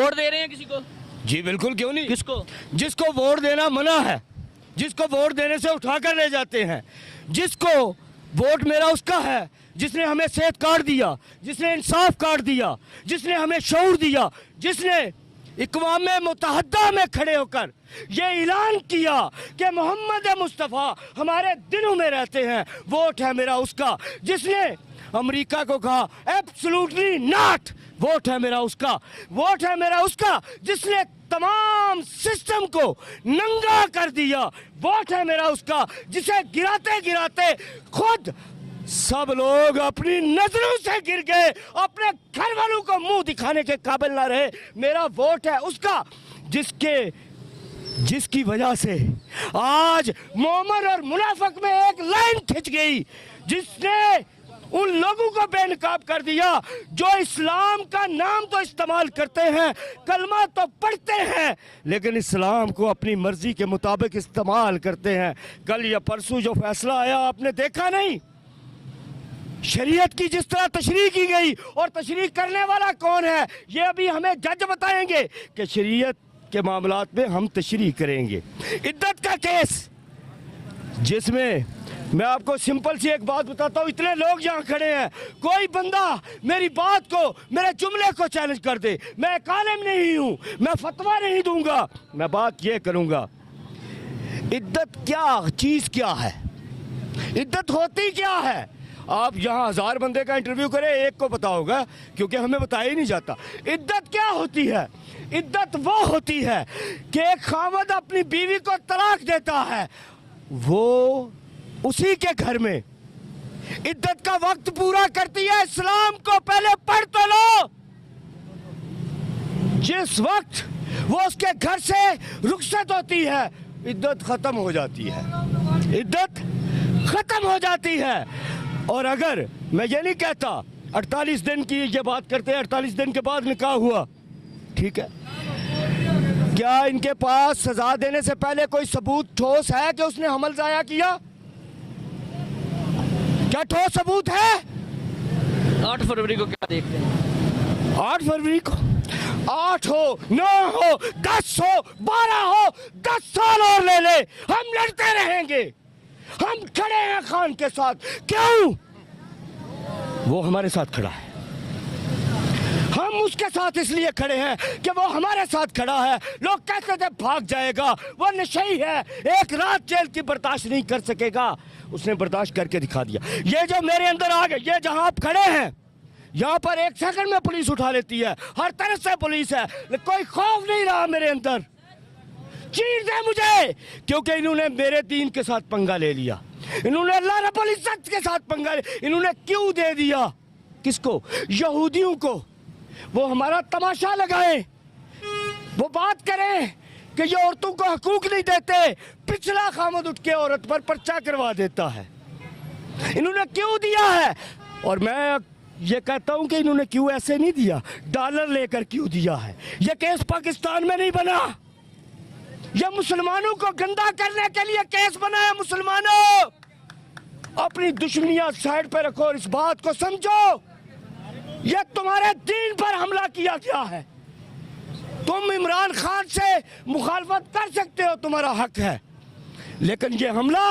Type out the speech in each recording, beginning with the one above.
Vote दे रहे हैं किसी को? जी बिल्कुल, क्यों नहीं। किसको? जिसको वोट देना मना है, जिसको वोट देने से उठाकर ले जाते हैं, जिसको वोट मेरा उसका है जिसने हमें सेहत कार्ड दिया, जिसने इंसाफ कार्ड दिया, जिसने हमें शऊर दिया, जिसने इक़वाम मुत्तहदा में खड़े होकर ये ऐलान किया कि मोहम्मद मुस्तफ़ा हमारे दिलों में रहते हैं। वोट है मेरा उसका। जिसने अमेरिका को कहा एब्सोल्युटली नॉट, वोट है मेरा उसका। वोट है मेरा उसका जिसने तमाम सिस्टम को नंगा कर दिया। वोट है मेरा उसका जिसे गिराते गिराते खुद सब लोग अपनी नजरों से गिर गए, अपने घर वालों को मुंह दिखाने के काबिल ना रहे। मेरा वोट है उसका जिसकी वजह से आज मोमन और मुनाफिक में एक लाइन खिंच गई, जिसने उन लोगों को बेनकाब कर दिया जो इस्लाम का नाम तो इस्तेमाल करते हैं, कलमा तो पढ़ते हैं, लेकिन इस्लाम को अपनी मर्जी के मुताबिक इस्तेमाल करते हैं। कल या परसों जो फैसला आया आपने देखा नहीं, शरीयत की जिस तरह तशरीह की गई, और तशरीह करने वाला कौन है ये अभी हमें जज बताएंगे कि शरीयत के मामलात में हम तशरीह करेंगे। इद्दत का केस जिसमें मैं आपको सिंपल सी एक बात बताता हूँ, इतने लोग यहाँ खड़े हैं, कोई बंदा मेरी बात को, मेरे जुमले को चैलेंज कर दे, मैं एक आलिम नहीं हूँ, मैं फतवा नहीं दूंगा, मैं बात ये करूँगा इद्दत क्या चीज़ क्या है, इद्दत होती क्या है। आप यहाँ 1000 बंदे का इंटरव्यू करें, एक को पता होगा, क्योंकि हमें बताया ही नहीं जाता। इद्दत क्या होती है? इद्दत वो होती है कि एक खामद अपनी बीवी को तलाक देता है, वो उसी के घर में इद्दत का वक्त पूरा करती है। इस्लाम को पहले पढ़ तो लो। जिस वक्त वो उसके घर से रुखसत होती है, इद्दत खत्म हो जाती है, इद्दत खत्म हो जाती है। और अगर मैं ये नहीं कहता 48 दिन की ये बात करते हैं, 48 दिन के बाद निकाह हुआ, ठीक है, क्या इनके पास सजा देने से पहले कोई सबूत ठोस है कि उसने हमल जाया किया? क्या ठोस सबूत है? 8 फरवरी को क्या देखते हैं? 8 फरवरी को 8 हो, 9 हो, 10 हो, 12 हो, 10 साल और ले ले, हम लड़ते रहेंगे। हम खड़े हैं खान के साथ। क्यों? वो हमारे साथ खड़ा है। हम उसके साथ इसलिए खड़े हैं कि वो हमारे साथ खड़ा है। लोग कहते थे भाग जाएगा, वो नशई है, एक रात जेल की बर्दाश्त नहीं कर सकेगा, उसने बर्दाश्त करके दिखा दिया। ये जो मेरे अंदर आ गए, ये जहां आप खड़े हैं, यहाँ पर 1 सेकंड में पुलिस उठा लेती है, हर तरफ से पुलिस है, कोई खौफ नहीं रहा मेरे अंदर। चीर दे मुझे, क्योंकि इन्होंने मेरे दीन के साथ पंगा ले लिया, इन्होंने अल्लाह रब्बुल इज्जत के साथ पंगा ले, इन्होंने क्यों दे दिया? किसको? यहूदियों को। वो हमारा तमाशा लगाए, वो बात करें कि ये औरतों को हकूक नहीं देते, पिछला खामद उठ के औरत पर पर्चा करवा देता है। इन्होंने क्यों दिया है? और मैं ये कहता हूं कि इन्होंने क्यों ऐसे नहीं दिया, डॉलर लेकर क्यों दिया है। ये केस पाकिस्तान में नहीं बना, ये मुसलमानों को गंदा करने के लिए केस बना है। मुसलमानों, अपनी दुश्मनियां साइड पे रखो और इस बात को समझो, ये तुम्हारे दीन पर हमला किया गया है। तुम इमरान खान से मुखालफत कर सकते हो, तुम्हारा हक है, लेकिन ये हमला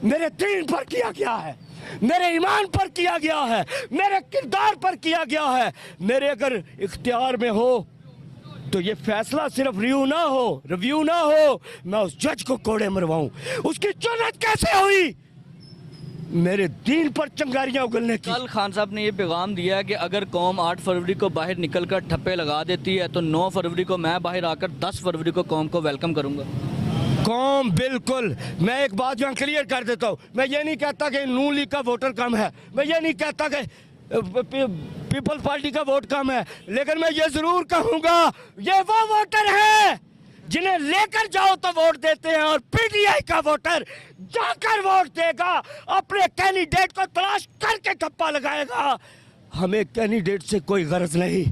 मेरे दीन पर किया गया है, मेरे ईमान पर किया गया है, मेरे किरदार पर किया गया है। मेरे अगर इख्तियार में हो तो ये फैसला सिर्फ रिव्यू ना हो, मैं उस जज को कोड़े मरवाऊं। उसकी जुर्रत कैसे हुई मेरे दीन पर चंगारियां उगलने की? कल खान साहब ने ये पैगाम दिया है कि अगर कौम 8 फरवरी को बाहर निकलकर ठप्पे लगा देती है तो 9 फरवरी को मैं बाहर आकर 10 फरवरी को कौम को वेलकम करूंगा। कौम बिल्कुल, मैं एक बात यहाँ क्लियर कर देता हूँ, मैं ये नहीं कहता कि नून लीग का वोटर कम है, मैं ये नहीं कहता कि पीपल्स पार्टी का वोट कम है, लेकिन मैं ये जरूर कहूंगा ये वो वोटर है जिन्हें लेकर जाओ तो वोट देते हैं, और पीटीआई का वोटर जाकर वोट देगा, अपने कैंडिडेट को तलाश करके ठप्पा लगाएगा। हमें कैंडिडेट से कोई गरज नहीं,